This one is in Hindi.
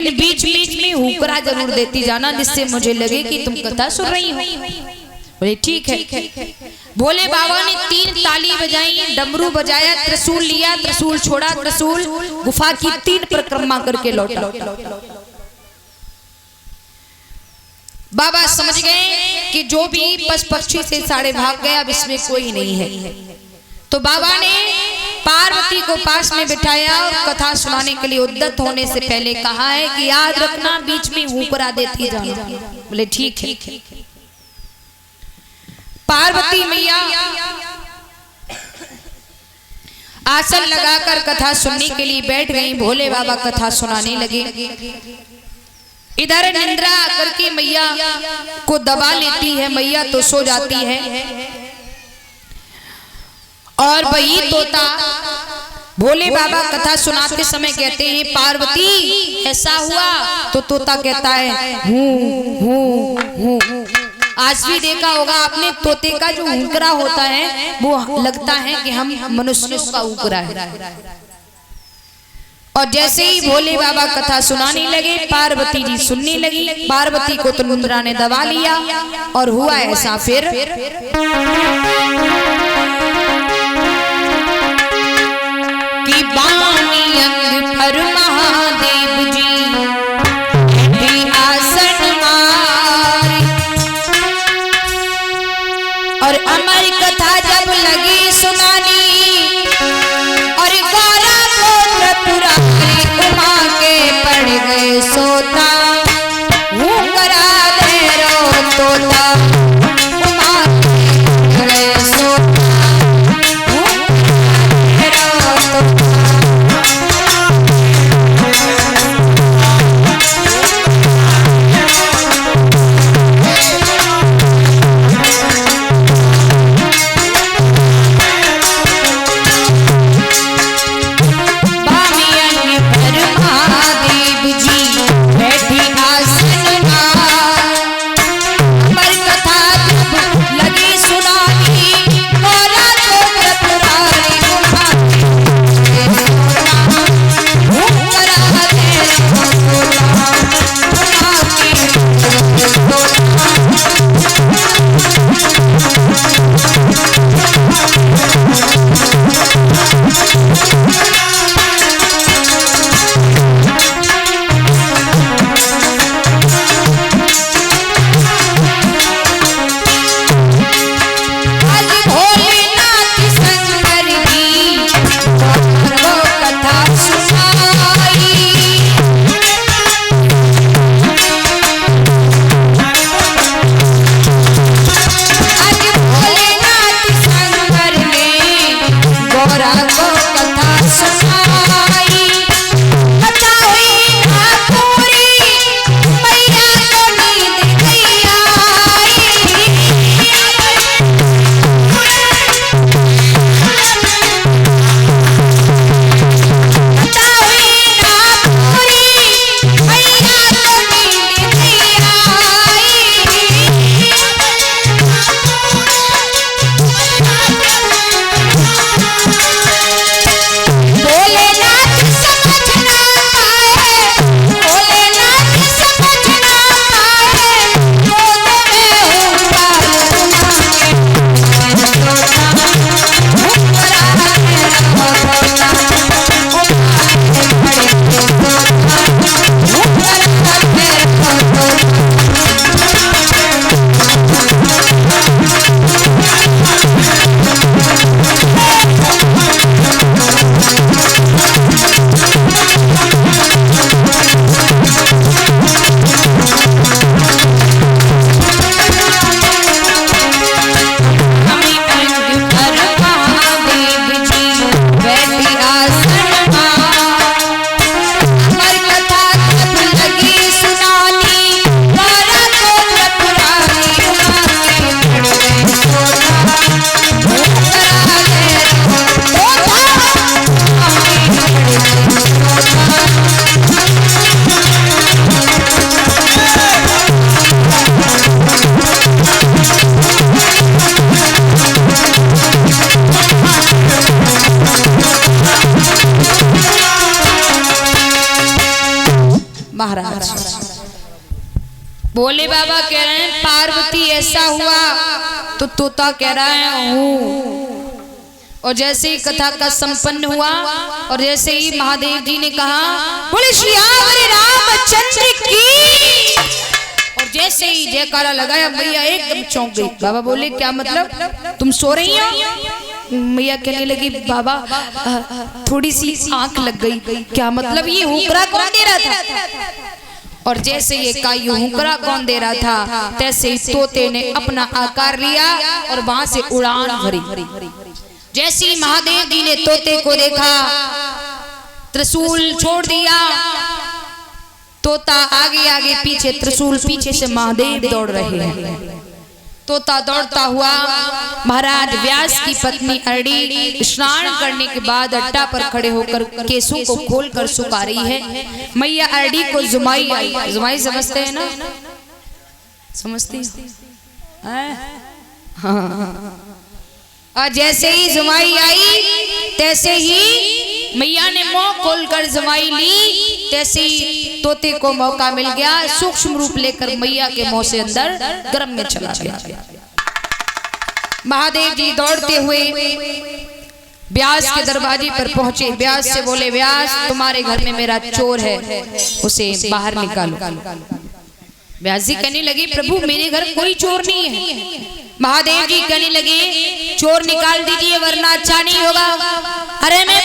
बीच बीच में हुकरा जरूर देती जाना, जिससे मुझे लगे कि तुम कथा सुन रही हो। बोले ठीक है। भोले बाबा ने 3 ताली बजाई, डमरू बजाया, त्रिशूल लिया, त्रिशूल छोड़ा, त्रिशूल गुफा की 3 परिक्रमा करके लौटा। बाबा समझ गए कि जो भी पशु पक्षी से सारे भाग गए, अब इसमें कोई नहीं है। तो बाबा ने पार्वती को पास में बिठाया और कथा सुनाने के लिए उद्यत होने से पहले कहा है कि याद रखना बीच में हुकरा देती जाना। बोले ठीक है। पार्वती मैया आसन लगाकर कथा सुनने के लिए बैठ गई। भोले बाबा कथा सुनाने लगे। इधर निंद्रा आकर के मैया को दबा लेती है। मैया तो सो जाती है और वही तोता भोले बाबा कथा सुनाते समय कहते हैं पार्वती ऐसा हुआ, तो तोता कहता है हूँ। आज भी देखा होगा आपने, तोते का जो हुकरा होता है वो लगता है कि हम मनुष्यों का हुकरा है। और जैसे ही भोले बाबा कथा सुनाने लगे, पार्वती जी सुनने लगी। पार्वती को तो निंद्रा ने दबा लिया और हुआ ऐसा फिर कि बानी अंग पर महादेव जी भी आसन मार, और अमर कथा जब लगी सुनानी, और गौरा गोत्र पुरानी उमा के पड़ गए सोता, हुकरा दे रो तोता, उमा के गए सोता, लगी सुनानी, महाराज। भोले बाबा कह रहे हैं पार्वती ऐसा हुआ, तो तोता कह रहा है हूँ। और जैसे ही कथा का संपन्न हुआ और जैसे ही महादेव जी ने कहा बोले श्री रामचंद्र की, और जैसे ही जयकारा लगाया मैया एकदम चौंक गई। बाबा बोले क्या मतलब, तुम सो रही हो? मैया कहने लगी बाबा थोड़ी सी आंख लग गई। क्या मतलब, ये हुकरा कौन दे रहा था? और जैसे ये का ये हुकरा कौन दे रहा था, तैसे ही तोते ने अपना आकार लिया और वहां से उड़ान भरी। जैसे ही महादेव जी ने तोते को देखा, त्रिशूल छोड़ दिया, तोता आगे आगे पीछे, त्रिशूल पीछे से महादेव दौड़ रहे हैं। तोता दौड़ता हुआ महाराज व्यास की पत्नी अरड़ी स्नान करने के बाद अड्डा पर खड़े होकर केसों को खोलकर सुखा रही है। मैया अरड़ी को जुमाई आई। जुमाई समझते हैं ना? समझती हैं? हाँ। और जैसे ही जुमाई आई तैसे ही मैया ने मुंह खोलकर जुमाई ली, तैसे ही तोते को मौका मिल गया, सूक्ष्म रूप लेकर मैया के मुंह से अंदर गर्भ में चला गया। महादेव जी दौड़ते हुए व्यास के दरवाजे पर पहुंचे। व्यास से बोले व्यास तुम्हारे घर में मेरा चोर है, उसे बाहर निकालो। व्यास जी कहने लगे प्रभु मेरे घर कोई चोर नहीं है। महादेव जी कहने लगे चोर निकाल दीजिए वरना अच्छा नहीं होगा। अरे मैं